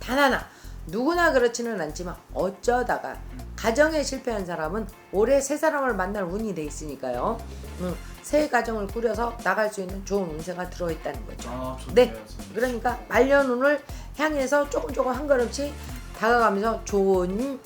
단 하나 누구나 그렇지는 않지만 어쩌다가 가정에 실패한 사람은 올해 새 사람을 만날 운이 돼 있으니까요. 새 가정을 꾸려서 나갈 수 있는 좋은 운세가 들어있다는 거죠. 좋네요. 네, 좋네요. 그러니까 말년운을 향해서 조금 한 걸음씩 다가가면서 좋은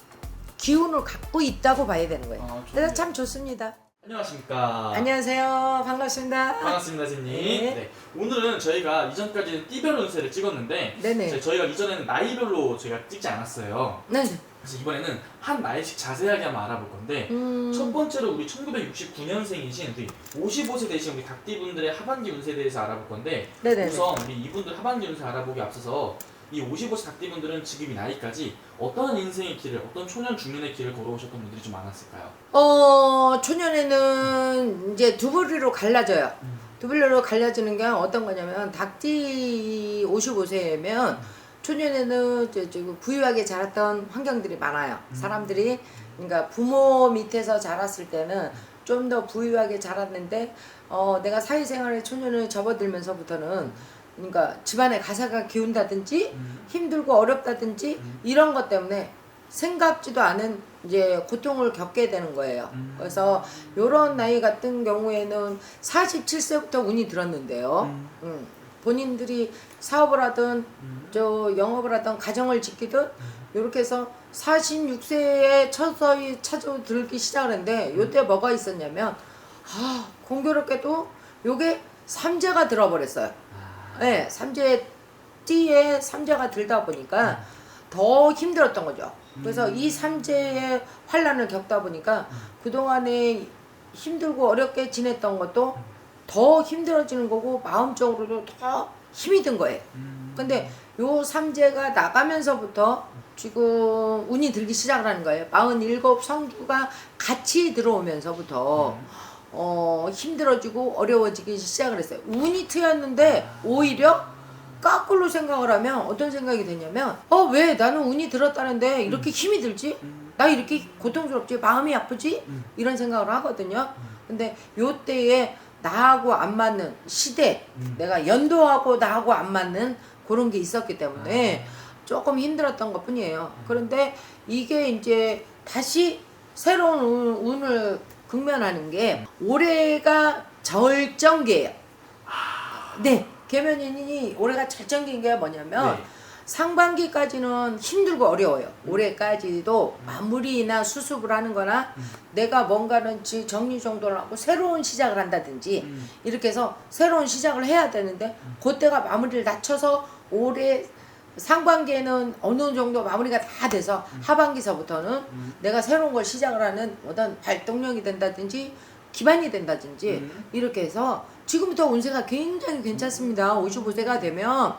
기운을 갖고 있다고 봐야 되는 거예요. 좋네요. 그래서 참 좋습니다. 안녕하십니까. 안녕하세요. 반갑습니다. 반갑습니다, 선생님. 네. 네. 오늘은 저희가 이전까지는 띠별 운세를 찍었는데 네네. 저희가 이전에는 나이별로 저희가 찍지 않았어요. 네. 그래서 이번에는 한 나이씩 자세하게 한번 알아볼 건데 첫 번째로 우리 1969년생이신 우리 55세 되신 우리 닭띠분들의 하반기 운세에 대해서 알아볼 건데 네네. 우선 우리 이분들 하반기 운세 알아보기 앞서서 이 55세 닭띠분들은 지금 이 나이까지 어떤 인생의 길을, 어떤 초년 중년의 길을 걸어오셨던 분들이 좀 많았을까요? 초년에는 이제 두 부류로 갈라져요. 두 부류로 갈라지는 게 어떤 거냐면 닭띠 55세면 초년에는 부유하게 자랐던 환경들이 많아요. 사람들이 그러니까 부모 밑에서 자랐을 때는 좀 더 부유하게 자랐는데 내가 사회생활에 초년을 접어들면서부터는 그러니까 집안에 가사가 기운다든지 힘들고 어렵다든지 이런 것 때문에 생각지도 않은 이제 고통을 겪게 되는 거예요. 그래서 요런 나이 같은 경우에는 47세부터 운이 들었는데요. 본인들이 사업을 하든 영업을 하든 가정을 지키든 이렇게 해서 46세에 서서히 찾아들기 시작을 했는데 요때 뭐가 있었냐면 공교롭게도 요게 삼재가 들어버렸어요. 네, 띠에 삼재가 들다 보니까 더 힘들었던 거죠. 그래서 이 삼재의 환란을 겪다 보니까 그동안에 힘들고 어렵게 지냈던 것도 더 힘들어지는 거고 마음적으로도 더 힘이 든 거예요. 근데 요 삼재가 나가면서부터 지금 운이 들기 시작을 하는 거예요. 47 성주가 같이 들어오면서부터 힘들어지고 어려워지기 시작을 했어요. 운이 트였는데 오히려 거꾸로 생각을 하면 어떤 생각이 드냐면 왜 나는 운이 들었다는데 이렇게 힘이 들지? 나 이렇게 고통스럽지? 마음이 아프지? 이런 생각을 하거든요. 근데 요때에 나하고 안 맞는 시대, 내가 연도하고 나하고 안 맞는 그런 게 있었기 때문에 조금 힘들었던 것 뿐이에요. 그런데 이게 이제 다시 새로운 운을 직면하는 게 올해가 절정기예요. 네, 계면인이 올해가 절정기인 게 뭐냐면 네. 상반기까지는 힘들고 어려워요. 올해까지도 마무리나 수습을 하는 거나 내가 뭔가는 정리정돈을 하고 새로운 시작을 한다든지 이렇게 해서 새로운 시작을 해야 되는데 그때가 마무리를 낮춰서 올해 상반기에는 어느 정도 마무리가 다 돼서 하반기서부터는 내가 새로운 걸 시작을 하는 어떤 발동력이 된다든지 기반이 된다든지 이렇게 해서 지금부터 운세가 굉장히 괜찮습니다. 55세가 되면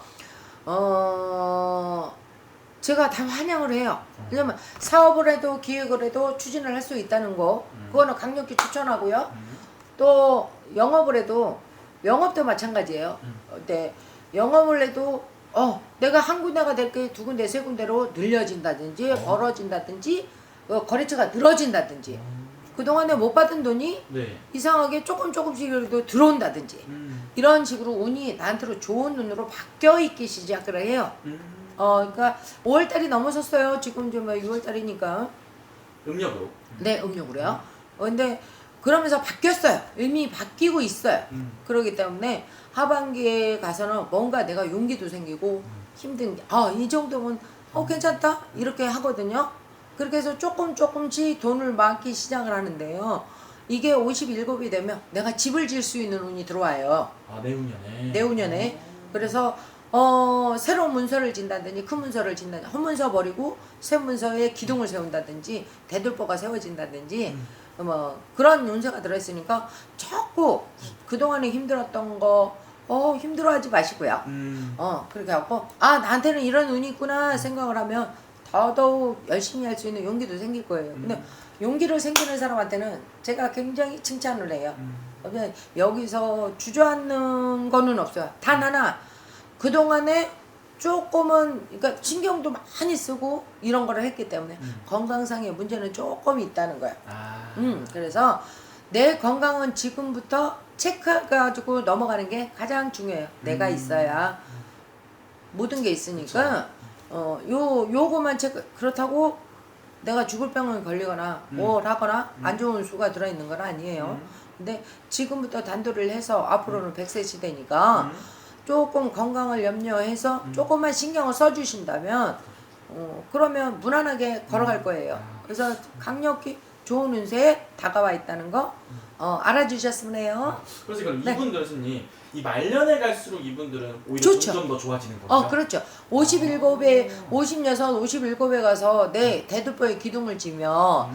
제가 다 환영을 해요. 왜냐면 사업을 해도 기획을 해도 추진을 할 수 있다는 거 그거는 강력히 추천하고요. 또 영업을 해도 영업도 마찬가지예요. 근데 영업을 해도 내가 한 군데가 될 게 두 군데 세 군데로 늘려진다든지 벌어진다든지 거래처가 늘어진다든지 그동안에 못 받은 돈이 네. 이상하게 조금씩이라도 들어온다든지 이런 식으로 운이 나한테로 좋은 운으로 바뀌어 있기 시작을 해요. 그러니까 5월달이 넘어섰어요. 지금 좀 6월달이니까. 음력으로. 네, 음력으로요. 근데 그러면서 바뀌었어요. 이미 바뀌고 있어요. 그렇기 때문에 하반기에 가서는 뭔가 내가 용기도 생기고 힘든 이 정도면 괜찮다 이렇게 하거든요. 그렇게 해서 조금씩 돈을 많기 시작을 하는데요. 이게 57이 되면 내가 집을 지을 수 있는 운이 들어와요. 내후년에. 내후년에. 그래서 새로운 문서를 진다든지 큰 문서를 진다든지 헛문서 버리고 새 문서에 기둥을 세운다든지 대들보가 세워진다든지 뭐 그런 운세가 들어있으니까 자꾸 그동안에 힘들었던 거 힘들어하지 마시고요. 그렇게 하고 나한테는 이런 운이 있구나 생각을 하면 더더욱 열심히 할 수 있는 용기도 생길 거예요. 근데 용기를 생기는 사람한테는 제가 굉장히 칭찬을 해요. 여기서 주저앉는 거는 없어요. 단 하나 그동안에 조금은 그러니까 신경도 많이 쓰고 이런 거를 했기 때문에 건강상의 문제는 조금 있다는 거예요. 그래서 내 건강은 지금부터 체크해가지고 넘어가는 게 가장 중요해요. 내가 있어야 모든 게 있으니까 요거만 체크. 그렇다고 내가 죽을 병에 걸리거나 뭘 하거나 안 좋은 수가 들어있는 건 아니에요. 근데 지금부터 단도를 해서 앞으로는 100세 시대니까 조금 건강을 염려해서 조금만 신경을 써주신다면 그러면 무난하게 걸어갈 거예요. 그래서 강력히 좋은 운세에 다가와 있다는 거 알아주셨으면 해요. 그래서 그럼 네. 이분들은 스님 이 말년에 갈수록 이분들은 오히려 좋죠. 점점 더 좋아지는 거죠. 그렇죠. 57에 56, 57에 가서 내 대두포에 기둥을 지면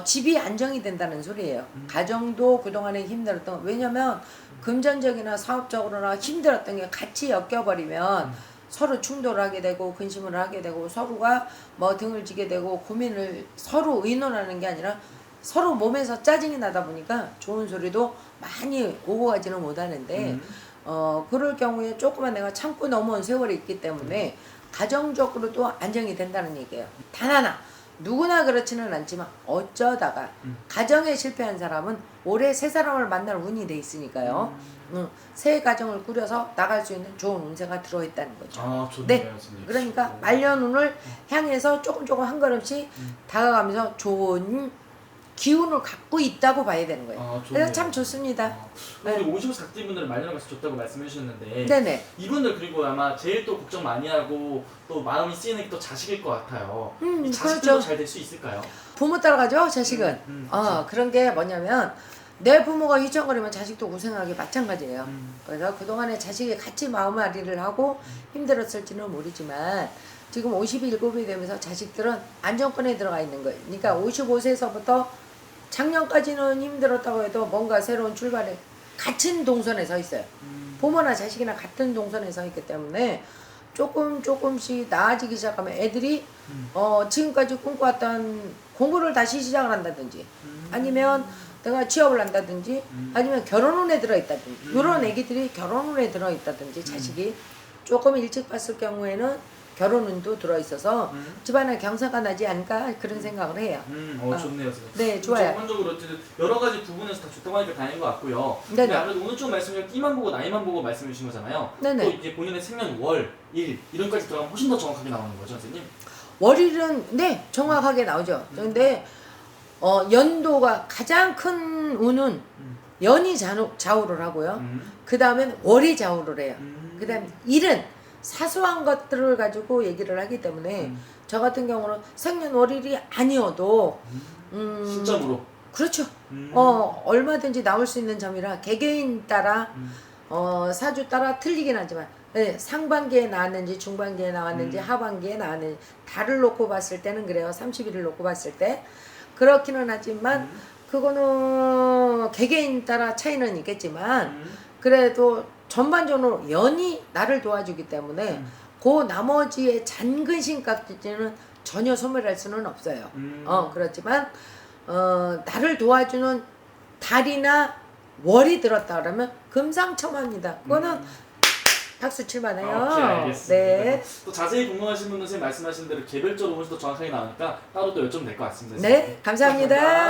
집이 안정이 된다는 소리예요. 가정도 그동안에 힘들었던 왜냐면 금전적이나 사업적으로나 힘들었던 게 같이 엮여버리면 서로 충돌을 하게 되고 근심을 하게 되고 서로가 뭐 등을 지게 되고 고민을 서로 의논하는 게 아니라 서로 몸에서 짜증이 나다 보니까 좋은 소리도 많이 오고 가지는 못하는데 그럴 경우에 조금만 내가 참고 넘어온 세월이 있기 때문에 가정적으로도 안정이 된다는 얘기예요. 단 하나 누구나 그렇지는 않지만 어쩌다가 가정에 실패한 사람은 올해 새 사람을 만날 운이 돼 있으니까요. 새 가정을 꾸려서 나갈 수 있는 좋은 운세가 들어있다는 거죠. 좋네요, 네. 스님. 그러니까 말년운을 향해서 조금 한 걸음씩 다가가면서 좋은 기운을 갖고 있다고 봐야 되는 거예요. 그래서 참 좋습니다. 우리 55세 닭띠분들은 말년에 가서 좋다고 말씀해 주셨는데 네네. 이분들 그리고 아마 제일 또 걱정 많이 하고 또 마음이 쓰이는 게 또 자식일 것 같아요. 이 자식들도 그렇죠. 잘 될 수 있을까요? 부모 따라가죠, 자식은. 그렇죠. 그런 게 뭐냐면 내 부모가 휘청거리면 자식도 고생하기 마찬가지예요. 그래서 그동안에 자식이 같이 마음앓이를 하고 힘들었을지는 모르지만 지금 57이 되면서 자식들은 안정권에 들어가 있는 거예요. 그러니까 55세에서부터 작년까지는 힘들었다고 해도 뭔가 새로운 출발에 같은 동선에 서 있어요. 부모나 자식이나 같은 동선에 서 있기 때문에 조금씩 나아지기 시작하면 애들이 지금까지 꿈꿔왔던 공부를 다시 시작을 한다든지 아니면 내가 취업을 한다든지 아니면 결혼운에 들어있다든지 이런 애기들이 결혼운에 들어있다든지 자식이 조금 일찍 봤을 경우에는 결혼운도 들어있어서 집안에 경사가 나지 않을까 그런 생각을 해요. 좋네요, 선생님. 네, 좋아요. 전반적으로 어쨌든 여러 가지 부분에서 다 좋다고 하니까 다행인 것 같고요. 네네. 근데 아무래도 오늘 좀 말씀을 띠만 보고 나이만 보고 말씀해 주신 거잖아요. 네네. 또 이제 본인의 생년 월, 일 이런까지 들어가면 훨씬 더 정확하게 나오는 거죠, 선생님? 월일은 네 정확하게 나오죠. 근데 연도가 가장 큰 운은 연이 좌우를 하고요. 그 다음엔 월이 좌우를 해요. 그 다음에 일은 사소한 것들을 가지고 얘기를 하기 때문에 저 같은 경우는 생년월일이 아니어도 시점으로. 그렇죠. 얼마든지 나올 수 있는 점이라 개개인 따라 사주 따라 틀리긴 하지만 네, 상반기에 나왔는지 중반기에 나왔는지 하반기에 나왔는지 달을 놓고 봤을 때는 그래요. 30일을 놓고 봤을 때 그렇기는 하지만 그거는 개개인 따라 차이는 있겠지만 그래도 전반적으로 연이 나를 도와주기 때문에 그 나머지의 잔근신까지는 전혀 소멸할 수는 없어요. 그렇지만 나를 도와주는 달이나 월이 들었다 그러면 금상첨화입니다. 그거는 박수 칠만해요. 오케이, 알겠습니다. 네. 또 자세히 궁금하신 분은 선생님 말씀하신 대로 개별적으로 훨씬 더 정확하게 나오니까 따로 또 여쭤보면 될 것 같습니다. 네, 감사합니다.